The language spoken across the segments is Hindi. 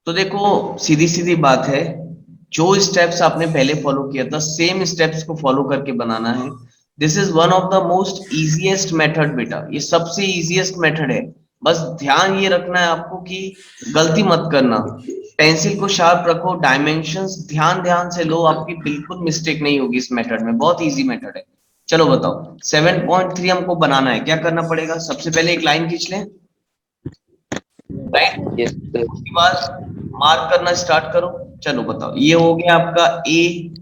तो देखो, सीधी सीधी बात है, जो स्टेप्स आपने पहले फॉलो किया था सेम स्टेप्स को फॉलो करके बनाना है। This is one of the most easiest method बेटा, ये सबसे इजीएस्ट मेथड है। बस ध्यान ये रखना है आपको कि गलती मत करना। पेंसिल को शार्प रखो, डायमेंशंस ध्यान ध्यान से लो, आपकी बिल्कुल मिस्टेक नहीं होगी इस मेथड में, बहुत इजी मेथड है। चलो बताओ, 7.3 हमको बनाना है, क्या करना पड़ेगा? सबसे पहले एक लाइन खींच लें, राइट। Yes sir. उसके बाद मार्क करना स्टार्ट करो। चलो बताओ, ये हो गया आपका ए,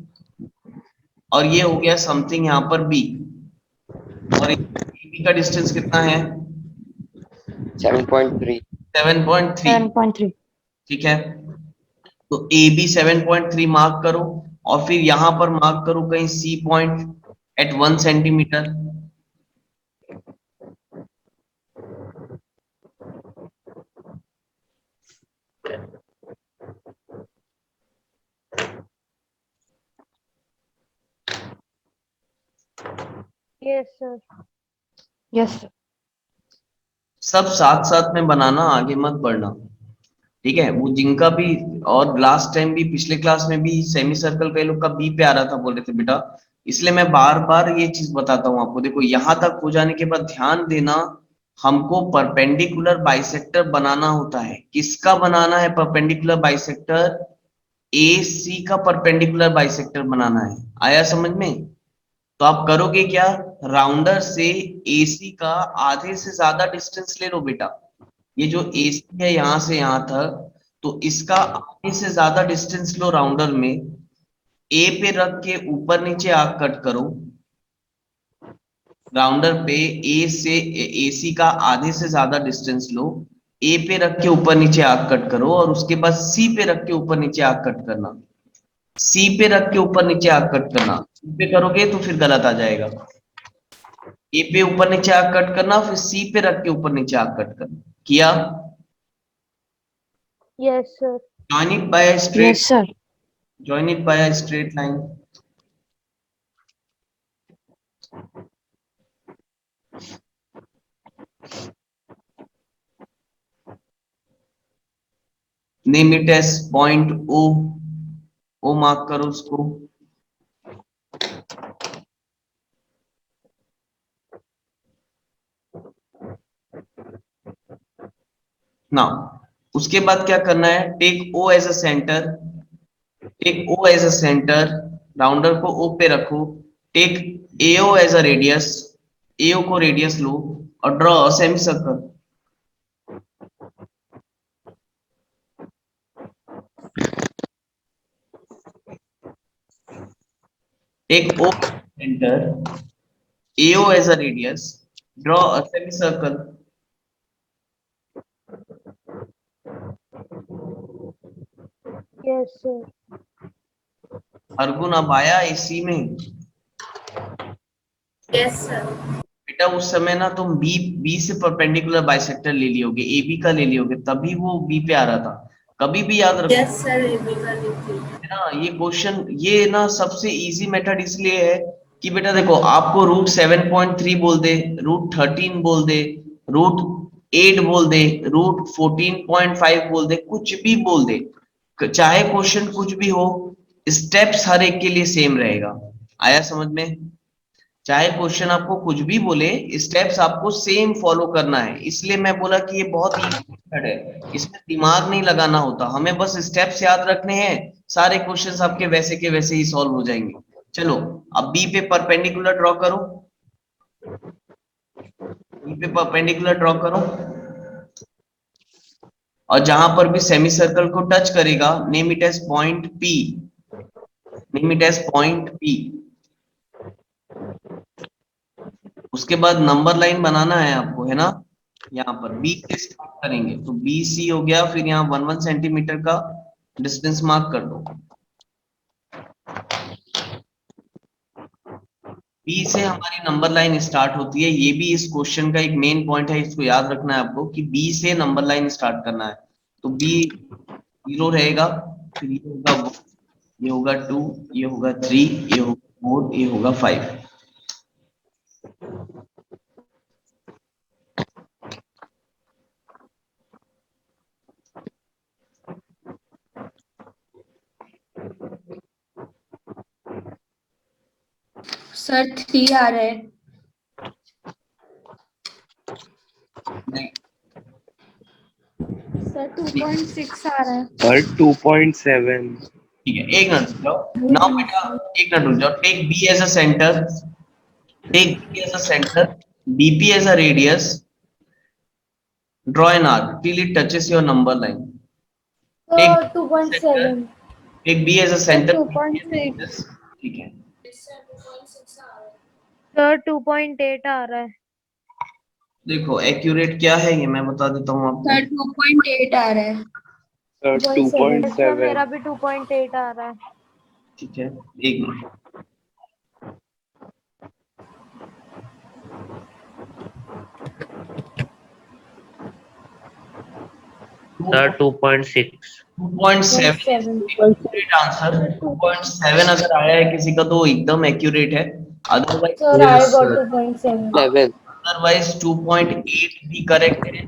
और ये हो गया समथिंग यहाँ पर बी, और बी का डिस्टेंस कितना है? 7.3। 7.3। 7.3। ठीक है, तो ए बी 7.3 मार्क करो, और फिर यहां पर मार्क करो कहीं C point at 1 centimetre. Yes sir. Yes sir. सब साथ साथ में बनाना, आगे मत बढ़ना। ठीक है, वो जिनका भी, और लास्ट टाइम भी पिछले क्लास में भी सेमी सर्कल कई लोग का बी पे आ रहा था, बोल रहे थे बेटा, इसलिए मैं बार बार ये चीज बताता हूँ आपको। देखो यहां तक हो जाने के बाद ध्यान देना, हमको परपेंडिकुलर बाइसेक्टर बनाना होता है। किसका बनाना है परपेंडिकुलर बाइसेक्टर? ए सी का परपेंडिकुलर बाइसेक्टर बनाना है। आया समझ में? तो आप करोगे क्या, राउंडर से एसी का आधे से ज्यादा डिस्टेंस ले लो बेटा। ये जो एसी है यहां से यहां तक, तो इसका आधे से ज्यादा डिस्टेंस लो राउंडर में, ए पे रख के ऊपर नीचे आर्क कट करो। राउंडर पे ए से एसी का आधे से ज्यादा डिस्टेंस लो, ए पे रख के ऊपर नीचे आर्क कट करो, और उसके बाद सी पे रख के ऊपर नीचे आर्क कट करना। सी पे रख के ऊपर नीचे आर्क कट करना, सी पे करोगे तो फिर गलत आ जाएगा। ए पे ऊपर नीचे आर्क कट करना, फिर सी पे रख के ऊपर नीचे आर्क कट करना। किया? Yes sir. Join it by straight, yes sir. Join it by straight line. Name it as point O, O mark करो उसको। ना, उसके बाद क्या करना है, take O as a centre, take O as a centre, rounder को ओ पे रखो। Take AO as a radius, AO को रेडियस लो, और draw a semicircle. Take O centre, AO as a radius, draw a semicircle. Yes sir. अर्गुन अब आया इसी में? Yes sir. बेटा उस समय ना तुम बी, बी से परपेंडिकुलर बाइसेक्टर ले लियोगे, AB का ले लियोगे, तभी वो बी पे आ रहा था। कभी भी याद रखो, यस सर, ये भी कर लेती हूँ। है ना, ये क्वेश्चन ये ना सबसे इजी मेथड इसलिए है कि बेटा देखो, आपको √7.3 बोल दे, √13 बोल दे, √8 बोल दे, √14.5 बोल दे, कुछ भी बोल दे, चाहे क्वेश्चन कुछ भी हो, स्टेप्स हर एक के लिए सेम रहेगा। आया समझ में? चाहे क्वेश्चन आपको कुछ भी बोले, स्टेप्स आपको सेम फॉलो करना है। इसलिए मैं बोला कि ये बहुत इजी मेथड है, इसमें दिमाग नहीं लगाना होता, हमें बस स्टेप्स याद रखने हैं, सारे क्वेश्चंस आपके वैसे के वैसे ही सॉल्व हो जाएंगे। चलो, अब बी पे परपेंडिकुलर ड्रॉ करो, बी पे परपेंडिकुलर ड्रॉ करो, और जहां पर भी सेमी सर्कल को टच करेगा, name it as point P, name it as point P. उसके बाद नंबर लाइन बनाना है आपको, है ना। यहाँ पर बी से स्टार्ट करेंगे, तो बी सी हो गया, फिर यहाँ 1 1 सेंटीमीटर का डिस्टेंस मार्क कर दो। बी से हमारी नंबर लाइन स्टार्ट होती है, ये भी इस क्वेश्चन का एक मेन पॉइंट है, इसको याद रखना है आपको कि बी से नंबर लाइन स्टार्ट करना है। तो बी 0 रहेगा, फिर ये होगा 1, ये होगा 2, ये होगा 3, ये होगा 4, ये होगा 5। सर 3 आ रहा है। नहीं, सर 2.6 आ रहा है। और 2.7 ठीक है, एक मिनट रुक जाओ। नाउ बेटा एक मिनट रुक जाओ। Take B as a centre, take B as a centre, BP as a radius, draw an arc till it touches your number line. Take sir B as a center, 2.7। take B as a sir center, B as a 2.6। radius, ठीक है। सर 2.8 आ रहा है। देखो एक्यूरेट क्या है ये मैं बता देता हूँ आपको। सर 2.8 आ रहा है। और 2.7। सर 2.7 मेरा भी 2.8 आ रहा है। ठीक है, एक मिनट। Sir 2.6 2.7 accurate answer. 2.7 अगर आया है किसी का तो एकदम एक्यूरेट है, otherwise sir yes I got sir 2.7। 7 otherwise 2.8 भी करेक्ट है,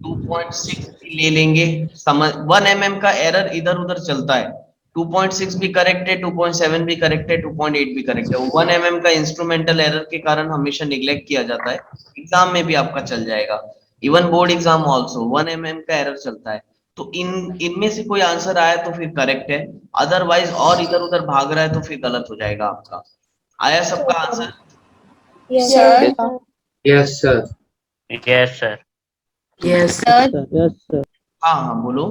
2.6 भी ले लेंगे। समझ 1 mm का एरर इधर उधर चलता है। 2.6 भी करेक्ट है, 2.7 भी करेक्ट है, 2.8 भी करेक्ट है। 1 mm का इंस्ट्रूमेंटल एरर के कारण हमेशा निग्लेक्ट किया जाता है। एग्जाम में भी आपका चल जाएगा, even board exam also 1 mm का एरर चलता है। तो इनमें से कोई आंसर आया तो फिर करेक्ट है, अदरवाइज और इधर उधर भाग रहा है तो फिर गलत हो जाएगा आपका। आया सबका answer? Yes sir sir. Yes sir yes sir yes sir. हाँ हाँ बोलो।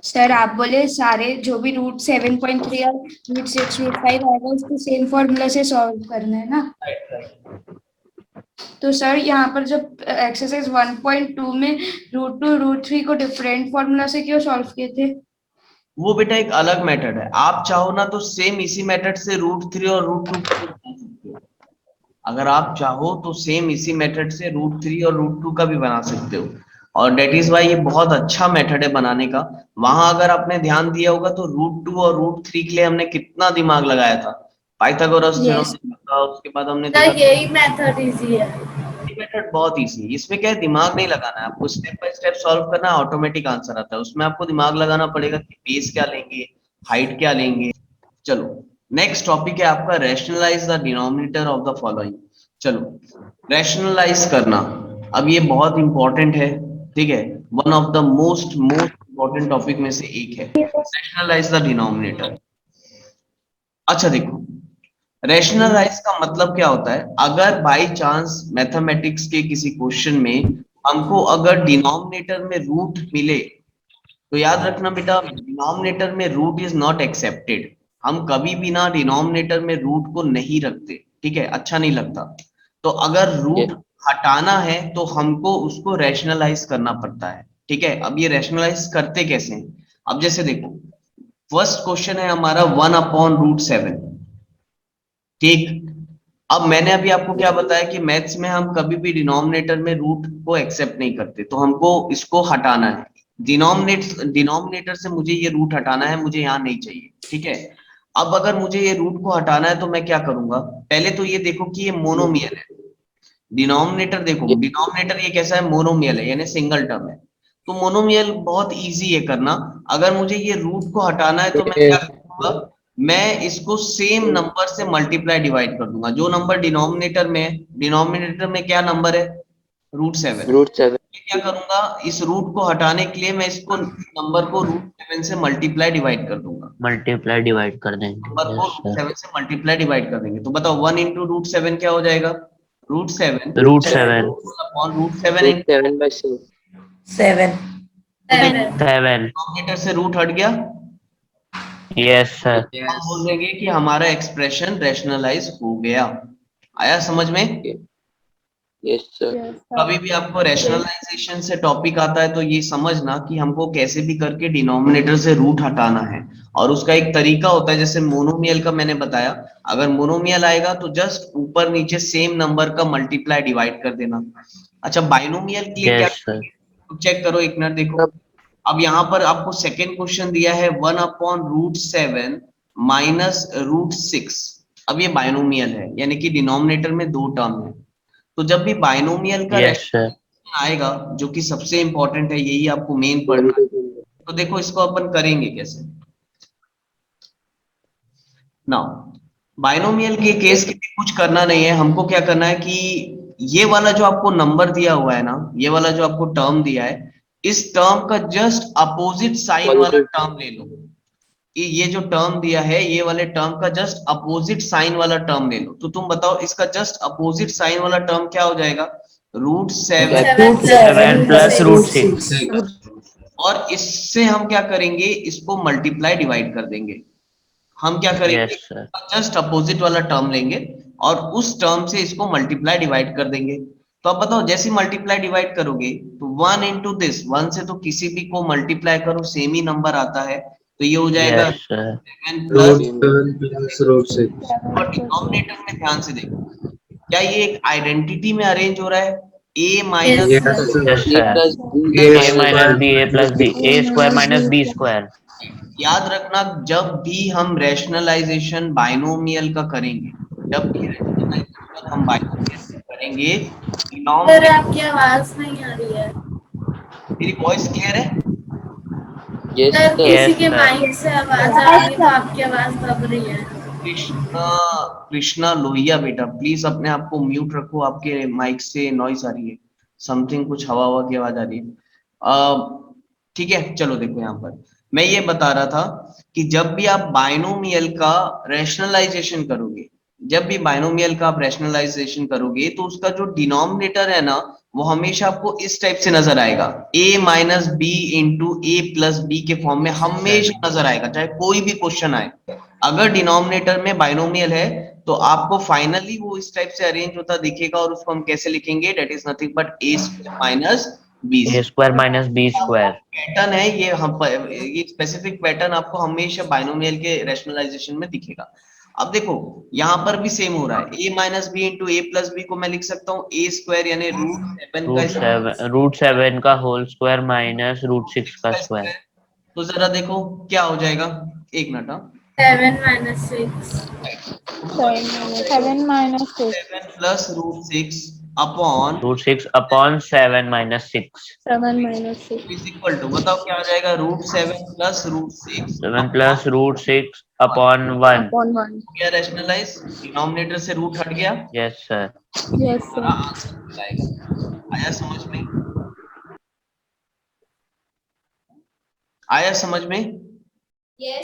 सर आप बोले सारे जो भी रूट 7.3 और रूट 6 रूट 5 आएगा उसको सेम फॉर्मूला से सॉल्व करना है ना। तो सर यहाँ पर जब एक्सरसाइज 1.2 में रूट 2 रूट 3 को डिफरेंट फॉर्मूला से क्यों सॉल्व किए थे? वो बेटा एक अलग मेथड है, आप चाहो ना तो सेम इसी मेथड से √3 और √2 को भी बना सकते हो। अगर आप चाहो तो सेम इसी मेथड से √3 और √2 का भी बना सकते हो, और डेट इज वाई ये बहुत अच्छा मेथड है बनाने का। वहां अगर आपने ध्यान दिया होगा तो √2 और √3 के लिए हमने कितना दिमाग लगाया था, पाइथागोरस थ्योरम यस देखा था, उसके बाद हमने देखा सर यही मेथड इजी है। ये मेथड बहुत इजी है। इसमें क्या है, दिमाग नहीं लगाना है आपको, स्टेप बाय स्टेप सॉल्व करना है, ऑटोमेटिक आंसर आता है। उसमें आपको दिमाग लगाना पड़ेगा कि बेस क्या लेंगे, हाइट क्या लेंगे। चलो नेक्स्ट टॉपिक है आपका rationalise the denominator of the following. चलो रैशनलाइज करना, अब ये बहुत इंपॉर्टेंट है, ठीक है, one of the most important topic में से एक है रैशनलाइज द डिनोमिनेटर। अच्छा देखो, रैशनलाइज का मतलब क्या होता है, अगर बाय चांस मैथमेटिक्स के किसी क्वेश्चन में हमको अगर डिनोमिनेटर में रूट मिले, तो याद रखना बेटा डिनोमिनेटर में रूट इज नॉट एक्सेप्टेड। हम कभी भी ना डिनोमिनेटर में रूट को नहीं रखते, ठीक है, अच्छा नहीं लगता। तो अगर रूट हटाना है तो हमको उसको रैशनलाइज करना पड़ता है, ठीक है। अब ये रैशनलाइज करते कैसे हैं, अब जैसे देखो फर्स्ट क्वेश्चन है हमारा 1/√7, ठीक। अब मैंने अभी आपको क्या बताया कि मैथ्स में हम कभी भी डिनोमिनेटर में रूट को एक्सेप्ट नहीं करते, तो हमको इसको हटाना है। डिनोमिनेटर से मुझे ये रूट हटाना है, मुझे यहाँ नहीं चाहिए, ठीक है। अब अगर मुझे ये रूट को हटाना है तो मैं क्या करूंगा, पहले तो ये देखो कि ये मोनोमियल है। डिनोमिनेटर देखो, डिनोमिनेटर ये कैसा है, मोनोमियल है, यानी सिंगल टर्म है। तो मोनोमियल बहुत इजी है करना। अगर मुझे ये रूट को हटाना है तो मैं क्या करूंगा, मैं इसको सेम नंबर से मल्टीप्लाई डिवाइड कर दूंगा। जो नंबर डिनोमिनेटर में है, डिनोमिनेटर में क्या नंबर है, √7। √7 क्या करूंगा, इस रूट को हटाने के लिए मैं इसको नंबर को √7 से मल्टीप्लाई डिवाइड कर दूंगा। मल्टीप्लाई डिवाइड कर देंगे। नंबर को यस सर √7 से मल्टीप्लाई डिवाइड कर देंगे, तो बताओ 1 इंटू √7 क्या हो जाएगा, √7 √7 अपॉन √7 इंटू, √7/6 7 तो देखो 7 डिनोमिनेटर से रूट हट गया। यस सर हम बोल देंगे कि हमारा एक्सप्रेशन रैशनलाइज हो गया। आया समझ में? Yes sir yes sir. कभी भी आपको रैशनलाइजेशन से टॉपिक आता है तो ये समझना कि हमको कैसे भी करके डिनोमिनेटर से रूट हटाना है, और उसका एक तरीका होता है, जैसे मोनोमियल का मैंने बताया। अगर मोनोमियल आएगा तो जस्ट ऊपर नीचे सेम नंबर का मल्टीप्लाई डिवाइड कर देना। अच्छा बाइनोमियल के लिए क्या, यस सर चेक करो एक मिनट देखो। अब यहाँ पर आपको सेकेंड क्वेश्चन दिया है 1/√7 माइनस √6। अब ये बाइनोमियल है, यानी कि डिनोमिनेटर में दो टर्म है। तो जब भी बाइनोमियल का यस सर आएगा, जो कि सबसे इंपॉर्टेंट है, यही आपको मेन पढ़ना है। तो देखो इसको अपन करेंगे कैसे। नाउ बाइनोमियल के केस के लिए कुछ करना नहीं है, हमको क्या करना है कि ये वाला जो आपको नंबर दिया हुआ है ना, ये वाला जो आपको टर्म दिया है, इस टर्म का जस्ट अपोजिट साइन वाला टर्म ले लो। ये जो टर्म दिया है, ये वाले टर्म का जस्ट अपोजिट साइन वाला टर्म ले लो। तो तुम बताओ इसका जस्ट अपोजिट साइन वाला टर्म क्या हो जाएगा? √7 7 प्लस √6। और इससे हम क्या करेंगे, इसको मल्टीप्लाई डिवाइड कर देंगे। हम क्या करेंगे, यस सर। जस्ट अपोजिट वाला टर्म लेंगे और उस टर्म से इसको मल्टीप्लाई डिवाइड कर देंगे। तो अब बताओ, जैसे मल्टीप्लाई डिवाइड करोगे तो 1 इंटू दिस, 1 से तो किसी भी को मल्टीप्लाई करो सेम ही नंबर आता है, तो ये हो जाएगा यस सर। 7 प्लस √6। और डिनोमिनेटर में ध्यान से देखो, क्या ये एक आइडेंटिटी में अरेंज हो रहा है? a minus yes sir. a minus B A plus B, A square minus B square. याद रखना, जब भी हम रैशनलाइजेशन बाइनोमियल का करेंगे, जब भी रैशनलाइजेशन हम बाइनोमियल का करेंगे, सर डिनोमिनेटर, आपकी आवाज नहीं आ रही है। मेरी वॉइस क्लियर है? सर किसी के sir. माइक से आवाज आ रही है तो आपकी आवाज दब रही है। कृष्णा लोहिया बेटा, प्लीज अपने आप को म्यूट रखो, आपके माइक से नॉइस आ रही है, समथिंग कुछ हवा की आवाज आ रही है। ठीक है, चलो देखो, यहाँ पर मैं ये बता रहा था कि जब भी आप बाइनोमियल का रैशनलाइजेशन करोगे, जब भी बाइनोमियल का आप रैशनलाइजेशन करोगे, तो उसका जो डिनोमिनेटर है ना, वो हमेशा आपको इस टाइप से नजर आएगा, a minus B into A plus B के फॉर्म में हमेशा नजर आएगा, चाहे कोई भी क्वेश्चन आए। अगर डिनोमिनेटर में बाइनोमियल है तो आपको फाइनली वो इस टाइप से अरेंज होता दिखेगा, और उसको हम कैसे लिखेंगे? That is nothing but a square minus B. A square minus B square. Pattern है ये, ये स्पेसिफिक पैटर्न आपको हमेशा बाइनोमियल के रैशनलाइजेशन में दिखेगा। अब देखो, यहाँ पर भी सेम हो रहा है, a minus B into A plus B को मैं लिख सकता हूँ a स्क्वायर यानी √7 का होल स्क्वायर माइनस √6 का स्क्वायर। तो जरा देखो क्या हो जाएगा, एक minute. 7 minus 6 7 minus 6 7 plus √6 upon √6 upon 7 minus 6 7 minus 6 is equal to, बताओ क्या आ जाएगा? √7 प्लस √6 7 प्लस √6 अपॉन 1। अपॉन 1। क्या रैशनलाइज, डिनोमिनेटर से रूट हट गया, yes sir. Yes sir. Answer आएगा। आया समझ में? आया समझ में? Yes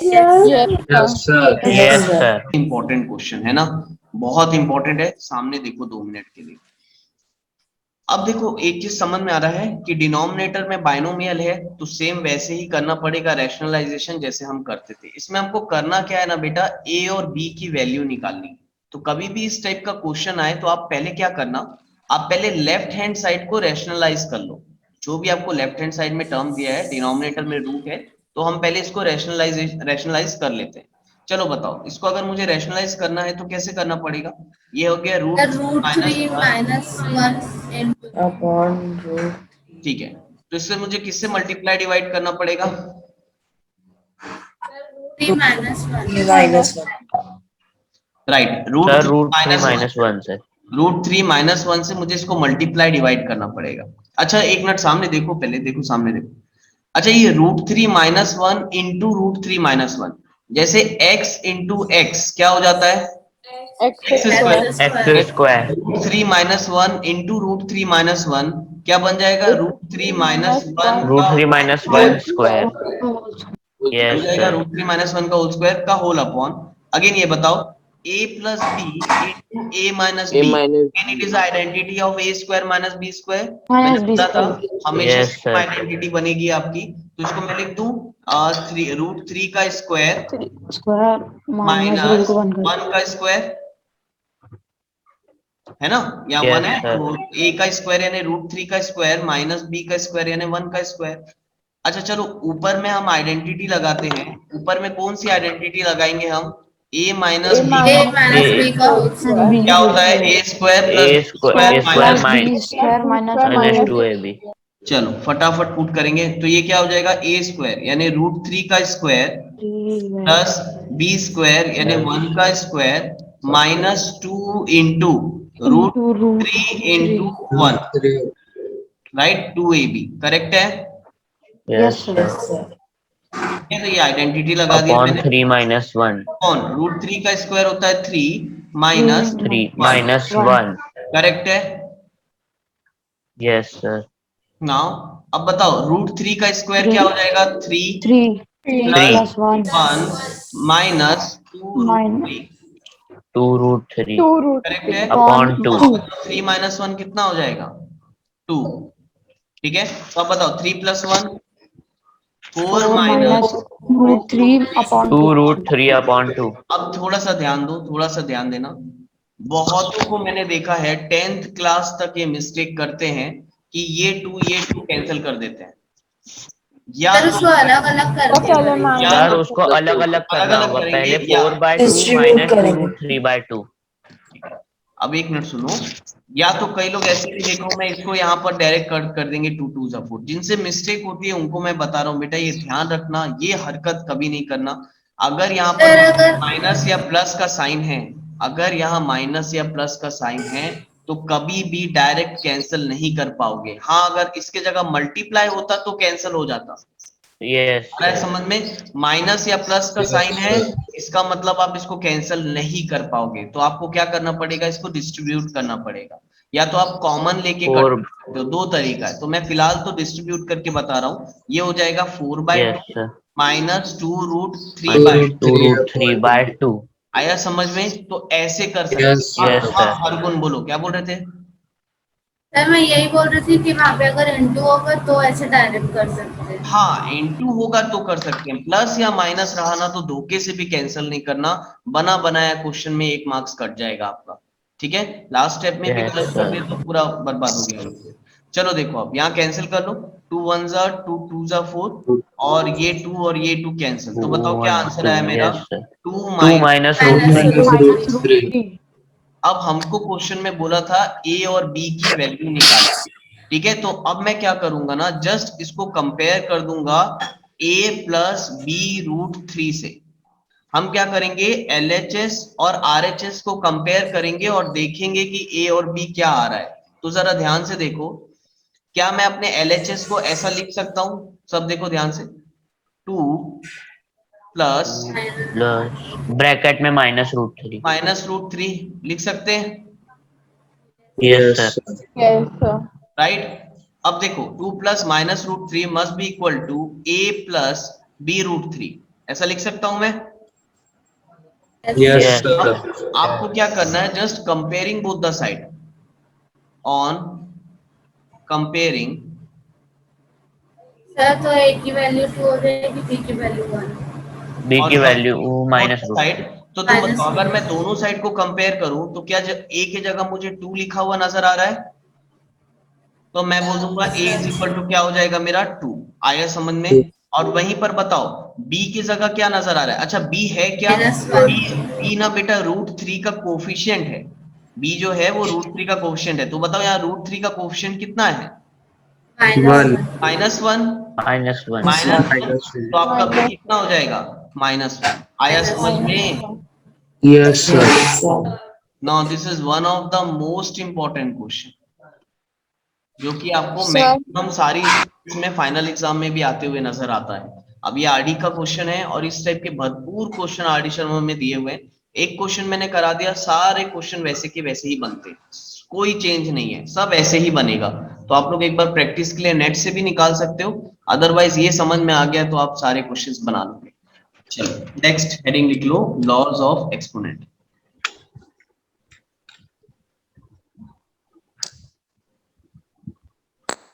sir. इंपॉर्टेंट क्वेश्चन है ना, बहुत इंपॉर्टेंट है, सामने देखो 2 मिनट के लिए। अब देखो, एक चीज समझ में आ रहा है कि डिनोमिनेटर में बाइनोमियल है तो सेम वैसे ही करना पड़ेगा रैशनलाइजेशन जैसे हम करते थे। इसमें हमको करना क्या है ना बेटा, a और b की वैल्यू निकालनी। तो कभी भी इस टाइप का क्वेश्चन आए तो आप पहले क्या करना, आप पहले लेफ्ट हैंड साइड को रैशनलाइज कर लो। जो भी आपको लेफ्ट हैंड साइड में टर्म दिया है, डिनोमिनेटर में रूट है, तो हम पहले इसको रैशनलाइज कर लेते हैं। चलो बताओ, इसको अगर मुझे रैशनलाइज करना है तो कैसे करना पड़ेगा? ये हो गया √3 माइनस 1 अपॉन √। ठीक है, तो इससे मुझे किससे मल्टीप्लाई डिवाइड करना पड़ेगा? 3 माइनस 1 राइट, सर √3 माइनस 1 से। √3 माइनस 1 से मुझे इसको मल्टीप्लाई डिवाइड करना पड़ेगा। अच्छा एक मिनट, सामने देखो, पहले देखो, सामने देखो। अच्छा, ये √3 माइनस 1 इंटू √3 माइनस 1, जैसे x इंटू एक्स क्या हो जाता है? X square. 3 minus 1 into √3 minus 1 क्या बन जाएगा? √3 माइनस 1 √3 माइनस 1 स्क्वायर। हो यस जाएगा सर। √3 माइनस 1 का होल स्क्वायर का होल अपॉन। अगेन ये बताओ, a plus B into a minus B, and it is identity of a square minus b square. मैंने बोला था हमेशा Yes, sir. आइडेंटिटी बनेगी आपकी। तो इसको मैं लिख दूं √3 का स्क्वायर माइनस 1 का स्क्वायर, है ना? यहाँ Yes, 1 है sir. तो a का स्क्वायर यानी √3 का स्क्वायर माइनस b का स्क्वायर यानी 1 का स्क्वायर। अच्छा चलो, ऊपर में हम आइडेंटिटी लगाते हैं। ऊपर में कौन सी आइडेंटिटी लगाएंगे हम? a minus b a minus b का होल स्क्वायर क्या होता है? a square plus square minus 2ab। चलो फटाफट पुट करेंगे, तो ये क्या हो जाएगा? a स्क्वायर यानी √3 का स्क्वायर प्लस b स्क्वायर यानी 1 का square minus 2 into √3 into 1, right? 2ab correct है? Yes sir. है तो ये आइडेंटिटी लगा दिया अपॉन मैंने। 3 माइनस 1 अपॉन रूट 3 का स्क्वायर होता है 3 माइनस 3 माइनस 1। करेक्ट है। Yes sir. नाउ अब बताओ रूट 3 का स्क्वायर क्या हो जाएगा 3 plus 1 minus 2 root 3 2 root 3 correct है। अपॉन 2। 3 माइनस 1 कितना हो जाएगा 2। ठीक है तो अब बताओ 3 प्लस 1 4 माइनस 2 रूट 3 अपॉन 2। अब थोड़ा सा ध्यान दो, थोड़ा सा ध्यान देना। बहुतों को मैंने देखा है 10th क्लास तक ये मिस्टेक करते हैं कि ये टू कैंसिल कर देते हैं, या सर उसको अलग अलग करके करेंगे। सर उसको अलग अलग करना अलग-अलग होगा, करेंगे पहले या 4/2 माइनस 2 रूट 3/2। अब एक मिनट सुनो, या तो कई लोग ऐसे भी देखो मैं इसको यहाँ पर डायरेक्ट कर देंगे 2 2 जा 4। जिनसे मिस्टेक होती है उनको मैं बता रहा हूँ बेटा ये ध्यान रखना, ये हरकत कभी नहीं करना। अगर यहाँ सर पर अगर माइनस या प्लस का साइन है, अगर यहाँ माइनस या प्लस का साइन है तो कभी भी डायरेक्ट कैंसिल नहीं कर पाओगे। हाँ अगर इसके जगह मल्टीप्लाई होता तो कैंसिल हो जाता। यस आ रहा है समझ में? माइनस या प्लस का साइन है इसका मतलब आप इसको कैंसिल नहीं कर पाओगे, तो आपको क्या करना पड़ेगा, इसको डिस्ट्रीब्यूट करना पड़ेगा, या तो आप कॉमन लेके कर फोर। सकते हो। दो तरीका है, तो मैं फिलहाल तो डिस्ट्रीब्यूट करके बता रहा हूँ। ये हो जाएगा 4/2 yes sir. Minus 2 root 3/2। 2 root 3/2। आया समझ में? तो ऐसे कर सकते Yes, हो। यस हाँ सर। हर गुण बोलो, क्या बोल रहे थे? सर मैं यही बोल रही थी कि वहाँ पे अगर इंटू होगा तो ऐसे डायरेक्ट कर सकते हैं। हाँ इनटू होगा तो कर सकते हैं, प्लस या माइनस रहा ना तो धोखे से भी कैंसिल नहीं करना, बना बनाया क्वेश्चन में 1 मार्क्स कट जाएगा आपका। ठीक है, लास्ट स्टेप में भी Yes, गलत कर sir. दिया तो पूरा बर्बाद हो गया। चलो देखो अब यहाँ कैंसिल कर लो, 2 1 जा 2 2 जा 4 और ये 2 और ये 2 कैंसिल। तो बताओ क्या 1 आंसर 2 आया मेरा? Yes sir. 2 2 minus root minus 3। Root 3. अब हमको क्वेश्चन में बोला था ए और बी की वैल्यू निकालनी। ठीक है, तो अब मैं क्या करूंगा ना, जस्ट इसको कंपेयर कर दूंगा a प्लस बी रूट 3 से। हम क्या करेंगे, LHS और RHS को कंपेयर करेंगे और देखेंगे कि a और b क्या आ रहा है। तो जरा ध्यान से देखो, क्या मैं अपने LHS को ऐसा लिख सकता हूं? सब देखो ध्यान से, 2 प्लस प्लस ब्रैकेट में माइनस रूट 3। माइनस रूट 3 लिख सकते हैं, yes Yes, sir. sir. Yes, sir. Right? अब देखो 2 plus minus root 3 must be equal to a plus b root 3, ऐसा लिख सकता हूं मैं। Yes, Yes. sir. अब आपको क्या करना है, just comparing both the side, on comparing sir तो a की वैल्यू 2 हो जाएगी, b की वैल्यू 1। b और की वैल्यू माइनस रूट साइड। 3। तो तुम Minus बताओ, अगर रूट मैं दोनों साइड को कंपेयर करूं तो क्या a की जगह मुझे 2 लिखा हुआ नजर आ रहा है? तो मैं बोल दूंगा a इज इक्वल टू क्या हो जाएगा मेरा 2। आया समझ में? और वहीं पर बताओ b की जगह क्या नजर आ रहा है? अच्छा b है क्या? b ना बेटा रूट 3 का कोफिशिएंट है, b जो है वो रूट 3 का कोफिशिएंट है। तो बताओ यहाँ रूट 3 का कोफिशिएंट कितना है? One. -1। Minus 1। Minus Minus one. तो आपका b कितना हो जाएगा? -1। आया समझ में? Yes, sir. Now this is one of the most important question जो कि आपको Sir. मैक्सिमम सारी में फाइनल एग्जाम में भी आते हुए नजर आता है। अब ये आरडी का क्वेश्चन है और इस टाइप के भरपूर क्वेश्चन आरडी शर्मा में दिए हुए हैं। एक क्वेश्चन मैंने करा दिया, सारे क्वेश्चन वैसे के वैसे ही बनते हैं, कोई चेंज नहीं है, सब ऐसे ही बनेगा। तो आप लोग एक बार प्रैक्टिस के लिए नेट से भी निकाल सकते हो, अदरवाइज ये समझ में आ गया तो आप सारे क्वेश्चंस बना लोगे। चलो नेक्स्ट हेडिंग लिख लो, लॉज ऑफ एक्सपोनेंट।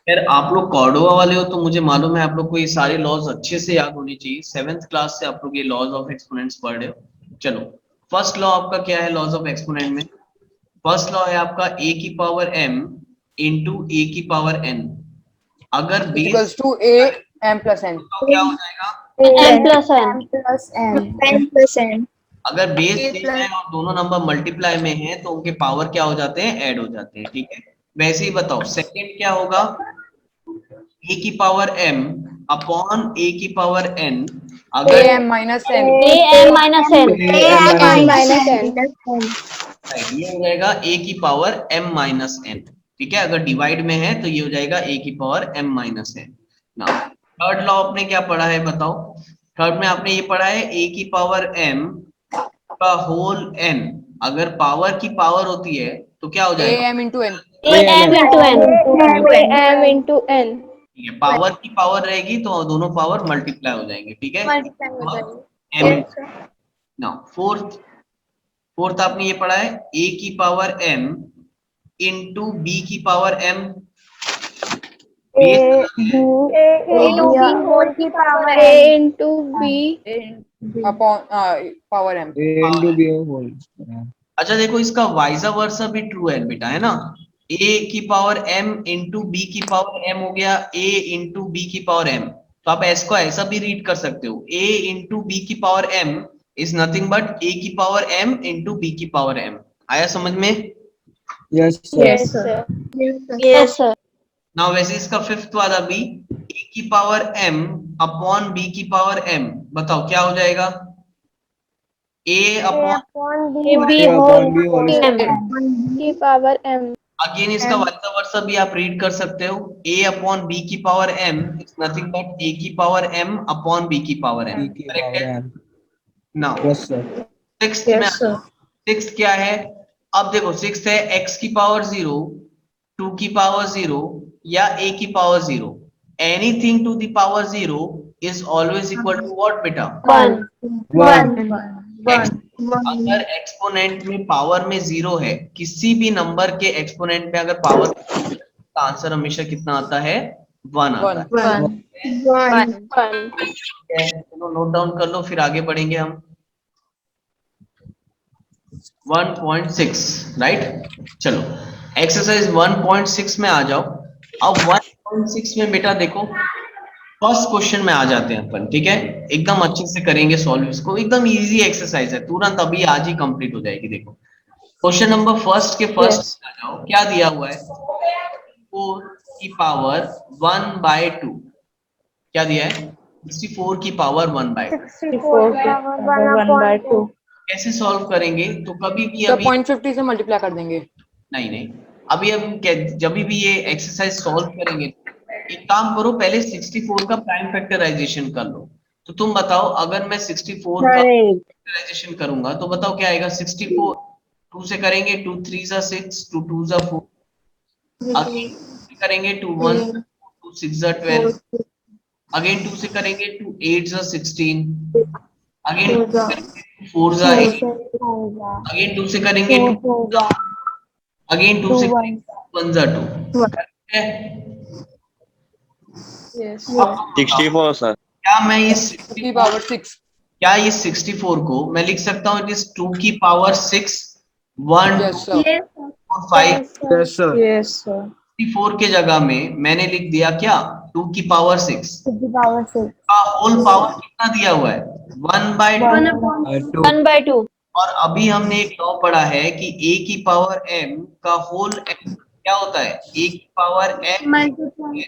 यार आप लोग कॉर्डोवा वाले हो तो मुझे मालूम है आप लोग को ये सारे लॉज अच्छे से याद होने चाहिए, 7th क्लास से आप लोग ये लॉज ऑफ एक्सपोनेंट्स पढ़ रहे हो। चलो फर्स्ट लॉ आपका क्या है लॉज ऑफ एक्सपोनेंट में? फर्स्ट लॉ है आपका a की पावर m इंटू a की पावर n। अगर base equals to a m plus n. तो क्या हो जाएगा? M plus n. n plus n अगर बेस सेम है और दोनों नंबर मल्टीप्लाई में है तो उनके पावर क्या हो जाते हैं? ऐड हो जाते हैं। ठीक है, वैसे ही बताओ सेकंड क्या होगा? a की पावर m अपॉन a की पावर n। a अगर m minus n. A m minus n. ये हो जाएगा a की पावर m माइनस n। ठीक है, अगर डिवाइड में है तो ये हो जाएगा a की power m minus n। Now third law आपने क्या पढ़ा है बताओ? थर्ड में आपने ये पढ़ा है a की पावर m का होल n, अगर पावर की पावर होती है तो क्या हो जाएगा? AM into N. AM into N. AM into N. ठीक है, पावर की पावर रहेगी तो दोनों पावर मल्टीप्लाई हो जाएंगे, ठीक है। मल्टीप्लाई हो जाएगी। m नाउ फोर्थ आपने ये पढ़ा है a की पावर m इंटू b की power m, A into B. Upon power M. into B whole. अच्छा देखो, इसका वाइजा वर्सा भी ट्रू है बेटा, है ना। a की पावर m इंटू बी की पावर m हो गया a इंटू बी की पावर m, तो आप इसको ऐसा भी रीड कर सकते हो, a इंटू बी की power m is nothing but a की पावर m इंटू बी की पावर m। आया समझ में? Yes, sir. Yes, sir. Yes, sir. ना वैसे इसका फिफ्थ वाला भी a की पावर m अपॉन b की पावर m, बताओ क्या हो जाएगा? a upon B A whole upon B whole M. square. की power M. अगेन इसका वाइसा वर्सा भी आप रीड कर सकते हो, a अपॉन b की power m is nothing but a की पावर m अपॉन b की पावर m। B की करेक्ट power है? M. Now Yes, sir. Sixth में, सिक्स्थ क्या है? अब देखो सिक्स्थ है x की पावर 0, 2 की पावर 0 या a की power 0, anything to the power 0 is always equal to what बेटा? 1. अगर एक्सपोनेंट में पावर में 0 है, किसी भी नंबर के एक्सपोनेंट में अगर पावर, का आंसर हमेशा कितना आता है? 1 आता है। 1. ठीक है, चलो नोट डाउन कर लो, फिर आगे बढ़ेंगे हम। 1.6 राइट। चलो एक्सरसाइज 1.6 में आ जाओ। अब 1.6 में बेटा देखो, फर्स्ट क्वेश्चन में आ जाते हैं अपन, ठीक है। एकदम अच्छे से करेंगे सॉल्व इसको, एकदम इजी एक्सरसाइज है, तुरंत अभी आज ही कंप्लीट हो जाएगी। देखो क्वेश्चन नंबर फर्स्ट के फर्स्ट आ जाओ, क्या दिया हुआ है? 4 की पावर 1/2, क्या दिया है? 64 की पावर 1/2। 1/2. कैसे सॉल्व करेंगे? तो कभी भी तो अभी 0.50 से मल्टीप्लाई कर देंगे। नहीं, अभी हम जब भी ये एक्सरसाइज सॉल्व करेंगे, एक काम करो, पहले 64 का प्राइम फैक्टराइजेशन कर लो। तो तुम बताओ, अगर मैं 64 का फैक्टराइजेशन करूंगा तो बताओ क्या आएगा? 64 2 से करेंगे, 2 3 जा 6, 2 2 जा 4, अगेन करेंगे 2 1 2 6 जा 12, अगेन 2 से करेंगे 2 8 जा 16, अगेन 4 जा 8, अगेन 2 से करेंगे 2 अगेन 2 से 1 जा 2। Yes. 64 सर। क्या मैं इस 2 की पावर 6। क्या ये 64 को मैं लिख सकता हूँ? इट इज 2 की power 6 1 Yes, sir. 2 4 5। Yes, sir. Yes, sir. 64 के जगह में मैंने लिख दिया क्या? 2 की पावर 6 का होल पावर कितना दिया हुआ है? 1/2। 2. 1/2. और अभी हमने एक लॉ पढ़ा है कि a की पावर m का होल m क्या होता है? a की पावर m Multiply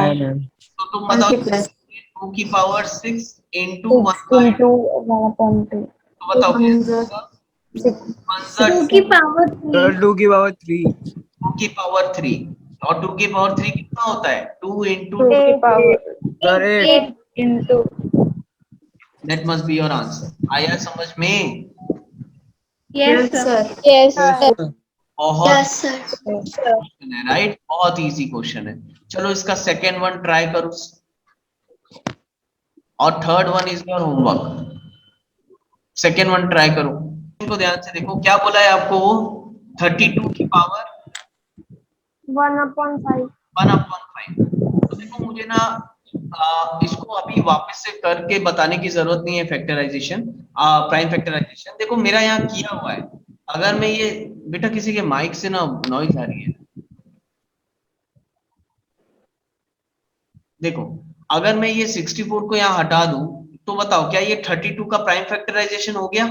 M. तो तुम बताओ 2 की पावर 6 इंटू 1/2 तो बताओ क्या होगा? 2 की पावर Sir, 2 की power 3. 2 की पावर 3, और 2 की पावर 3 कितना होता है? 2 into Sir, 8. into. That must be your answer. आया समझ में? Yes, sir. Yes, sir. बहुत क्वेश्चन है राइट, बहुत इजी क्वेश्चन है। चलो इसका सेकेंड वन ट्राई करो, और third one is your homework. Second one try करो, इनको ध्यान से देखो, क्या बोला है आपको? वो 32 की पावर 1/5। 1/5। तो देखो मुझे ना इसको अभी वापस से करके बताने की जरूरत नहीं है, फैक्टराइजेशन प्राइम फैक्टराइजेशन। देखो मेरा यहाँ किया हुआ है, अगर मैं ये बेटा किसी के माइक से ना नॉइज आ रही है, देखो अगर मैं ये 64 को यहाँ हटा दूं तो बताओ क्या ये 32 का प्राइम फैक्टराइजेशन हो गया?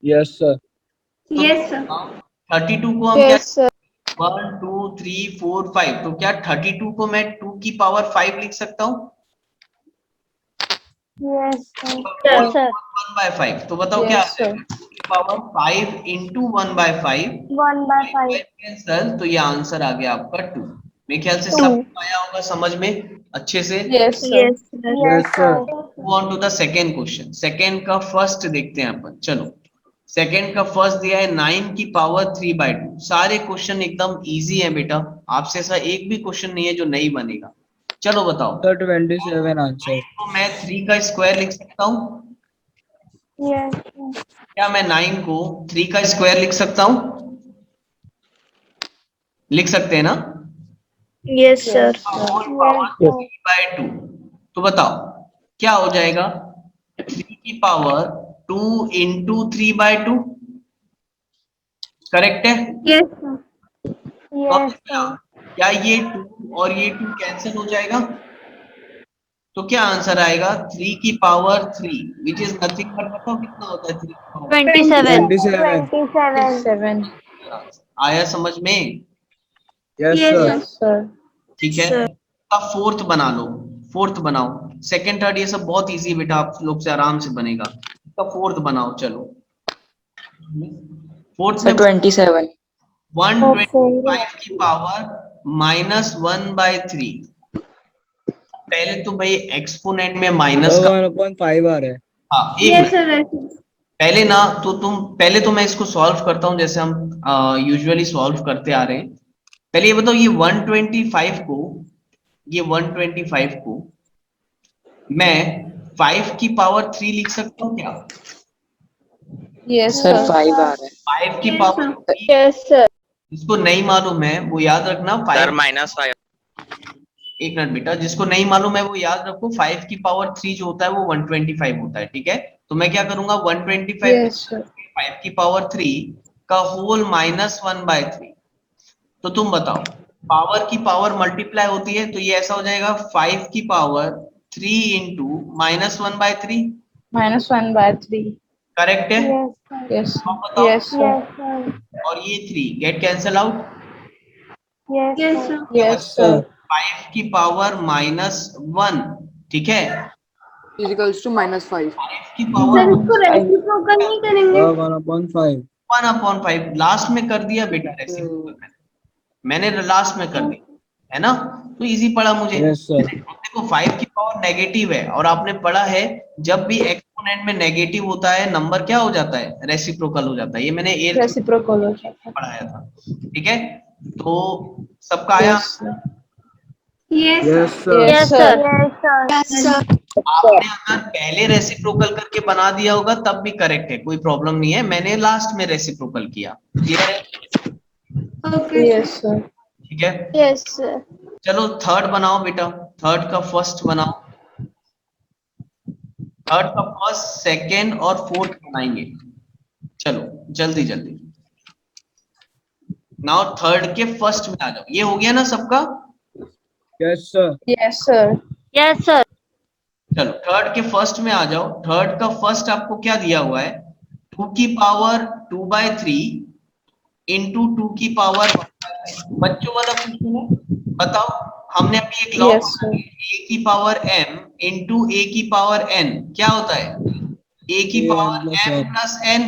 Yes, sir. तो Yes, sir. 32 को हम क्या Yes, sir. 1 2 3 4 5, तो क्या 32 को मैं 2 की पावर 5 लिख सकता हूँ? Yes, sir. 1/5, तो बताओ क्या Yes, sir. 2 की पावर 5 इंटू 1/5 कैंसल, तो ये आंसर आ गया आपका 2। मेरे ख्याल से सब आया होगा समझ में। अच्छे से? Yes, sir. Yes, sir. Move on to the second question. Second का फर्स्ट देखते हैं अपन। चलो, सेकेंड का फर्स्ट दिया है 9 की पावर 3/2। सारे क्वेश्चन एकदम इजी है बेटा, आपसे ऐसा एक भी क्वेश्चन नहीं है जो नहीं बनेगा। चलो बताओ। Sir, 27 answer. तो मैं 3 का स्क्वायर लिख सकता हूँ? Yes. क्या मैं 9 को 3 का स्क्वायर लिख सकता हूँ? लिख सकते हैं ना? Yes, sir. पावर 3/2। तो बताओ क्या हो जाएगा? 3 की पावर 2 इंटू 3/2, करेक्ट है? Yes, sir. तो क्या ये 2 और ये 2 कैंसिल हो जाएगा? तो क्या आंसर आएगा? 3 की power 3 which is nothing but, बताओ कितना होता है 3 की पावर? 27. 27. 27. आया समझ में? Yes, sir. Yes, sir. ठीक है, अब फोर्थ बना लो, फोर्थ बनाओ। सेकंड थर्ड ये सब बहुत इजी बेटा, आप लोग से आराम से बनेगा। इसका फोर्थ बनाओ। चलो, फोर्थ में 27. 125 की पावर -1/3। पहले तो भाई एक्सपोनेंट में माइनस Sir, का, 1/5 आ रहा है। हाँ एक मिनट। पहले ना तो मैं इसको सॉल्व करता हूँ जैसे हम यूजुअली सॉल्व करते आ रहे हैं। पहले ये बताओ, ये 125 को मैं 5 की पावर 3 लिख सकता हूँ क्या? Yes, Sir, sir. 5 आ रहा है. 5 की पावर 3 Yes, sir. जिसको नहीं मालूम है वो याद रखना। 5 -5 एक मिनट बेटा, जिसको नहीं मालूम है वो याद रखो, 5 की पावर 3 जो होता है वो 125 होता है। ठीक है, तो मैं क्या करूंगा, 125 Yes, sir. 5 की पावर 3 का होल -1/3। तो तुम बताओ, पावर की पावर मल्टीप्लाई होती है तो ये ऐसा हो जाएगा 5 की पावर 3 इंटू -1/3, -1/3. करेक्ट है? Yes. अब बताओ, Yes, sir. और ये 3 get cancel out. Yes, sir. 5 की पावर -1, ठीक है, Is equals to -5. 5 की पावर नहीं करेंगे? 1/5. 1/5 लास्ट में कर दिया बेटा, रेसिप्रोकल मैंने लास्ट में कर दिया, है ना? तो इजी पड़ा मुझे। Yes, sir. देखो 5 की पावर नेगेटिव है और आपने पढ़ा है जब भी एक्सपोनेंट में नेगेटिव होता है नंबर क्या हो जाता है? रेसिप्रोकल हो जाता है। ये मैंने एयर Reciprocal हो जाता है. पढ़ाया था। ठीक है, तो सबका आया? Yes, sir. Yes, sir. Yes, sir. आपने अगर पहले रेसिप्रोकल करके बना दिया होगा तब भी करेक्ट है, कोई प्रॉब्लम नहीं है। मैंने लास्ट में रेसिप्रोकल किया। क्लियर है? Yes, sir. ठीक है, Yes, sir. चलो थर्ड बनाओ बेटा। थर्ड का फर्स्ट बनाओ। थर्ड का फर्स्ट, सेकेंड और फोर्थ बनाएंगे। चलो जल्दी जल्दी। नाउ थर्ड के फर्स्ट में आ जाओ। ये हो गया ना सबका? Yes, sir. Yes, sir. Yes, sir. चलो थर्ड के फर्स्ट में आ जाओ। थर्ड का फर्स्ट आपको क्या दिया हुआ है? 2 की पावर 2/3 इंटू 2 की पावर 1/3। बच्चों वाला क्वेश्चन है, बताओ। हमने अभी एक लॉ Yes, sir. a की पावर m इंटू a की पावर n क्या होता है? a की A power plus m n. Plus n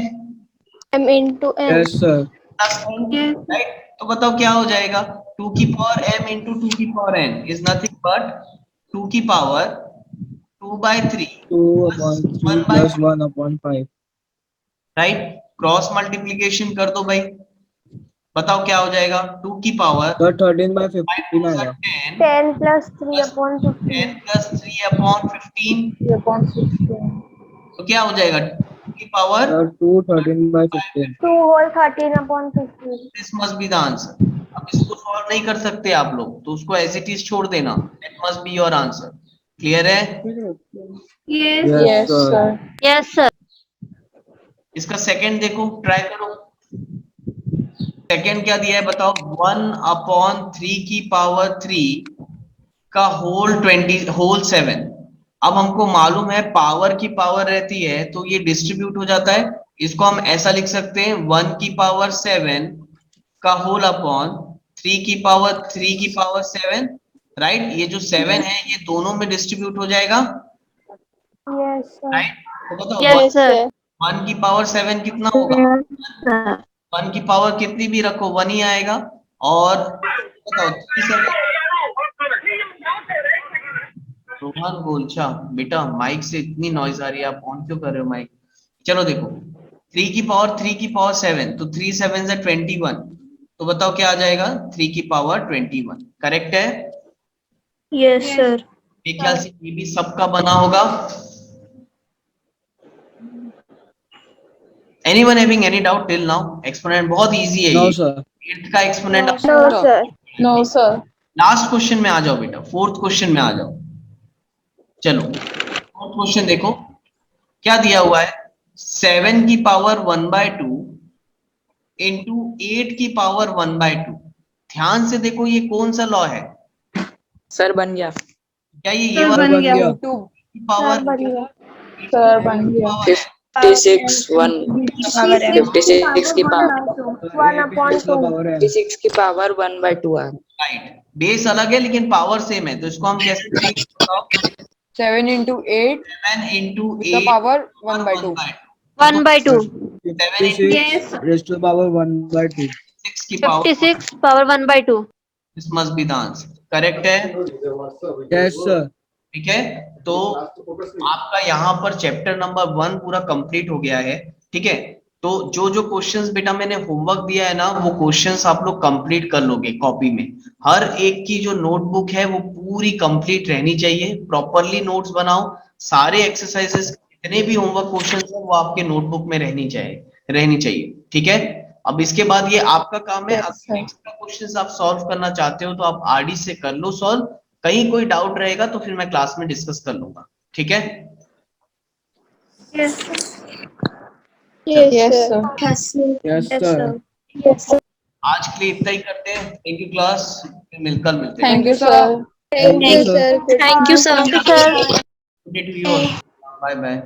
M into N. Yes, sir. Plus n, right? तो बताओ क्या हो जाएगा? 2 की पावर m इंटू 2 की power n is nothing but 2 की power 2/3 2/3 plus 1/5. Right? Cross multiplication कर दो भाई, बताओ क्या हो जाएगा? 2 की पावर Sir, 13/15 आएगा. 10 10 plus 3 upon 15. 10 plus 3/15 3 upon 16. तो क्या हो जाएगा? 2 की power, Sir, 2 13/15. 2 whole 13 upon 15. This must be the answer. अब इसको सॉल्व नहीं कर सकते आप लोग तो उसको एज इट इज छोड़ देना। That must be your answer. Clear है? Yes, sir. Yes, sir. इसका सेकंड देखो, ट्राई करो। सेकंड क्या दिया है बताओ? 1/3 की पावर 3 का होल 7। अब हमको मालूम है पावर की पावर रहती है तो ये डिस्ट्रीब्यूट हो जाता है। इसको हम ऐसा लिख सकते हैं 1 की पावर 7 का होल अपॉन 3 की पावर 3 की पावर 7, राइट? ये जो 7 है ये दोनों में डिस्ट्रीब्यूट हो जाएगा, Yes, sir. राइट? तो बताओ Yes, sir. 1 की पावर 7 कितना होगा? 1 की पावर कितनी भी रखो 1 ही आएगा। और बताओ 3 7 रोहन गोलछा, बेटा माइक से इतनी नॉइज आ रही है, आप ऑन क्यों कर रहे हो माइक? चलो देखो, 3 की पावर 7, तो 3 7 से 21, तो बताओ क्या आ जाएगा? 3 की पावर 21, करेक्ट है? Yes, sir. मेरे ख्याल से ये भी सबका बना होगा। Anyone having any doubt till now? Exponent बहुत इजी है No, ये, sir. 8th का exponent. No, sir. No, sir. Last question में आ जाओ बेटा, 4th क्वेश्चन में आ जाओ। चलो 4th क्वेश्चन देखो क्या दिया हुआ है, 7 की पावर 1/2 इंटू 8 की पावर 1/2। ध्यान से देखो ये कौन सा लॉ है? सर बन गया। क्या ये Sir, वाला बन गया। टू की पावर सर बन गया। 56 1 56 की पावर A base का power है। 56 की पावर 1/2 है। राइट, बेस अलग है लेकिन पावर सेम है, तो इसको हम कैसे लिखेंगे? 7 into 8 7 into with the power 1/2. 1/2 56 raised to the power 1/2. 6 की power 56 power 1/2 this must be the answer, correct है? Yes, sir. ठीक है, तो आपका यहाँ पर चैप्टर नंबर 1 पूरा कंप्लीट हो गया है। ठीक है, तो जो जो क्वेश्चंस बेटा मैंने होमवर्क दिया है ना, वो क्वेश्चंस आप लोग कंप्लीट कर लोगे कॉपी में। हर एक की जो नोटबुक है वो पूरी कंप्लीट रहनी चाहिए, प्रॉपरली नोट्स बनाओ। सारे एक्सरसाइजेस जितने भी होमवर्क क्वेश्चंस है वो आपके नोटबुक में रहनी चाहिए। ठीक है, अब इसके बाद ये आपका काम है, अगर एक्स्ट्रा क्वेश्चंस आप सॉल्व करना चाहते हो तो आप आरडी से कर लो सॉल्व। कहीं कोई डाउट रहेगा तो फिर मैं क्लास में डिस्कस कर लूंगा। ठीक है, Yes, Yes, sir. sir. Yes, sir. Yes, sir. आज के लिए इतना ही करते हैं। थैंक यू क्लास, फिर मिलते हैं। Thank you, sir. Thank you, sir. Thank you, sir. Good day to you all. Bye bye.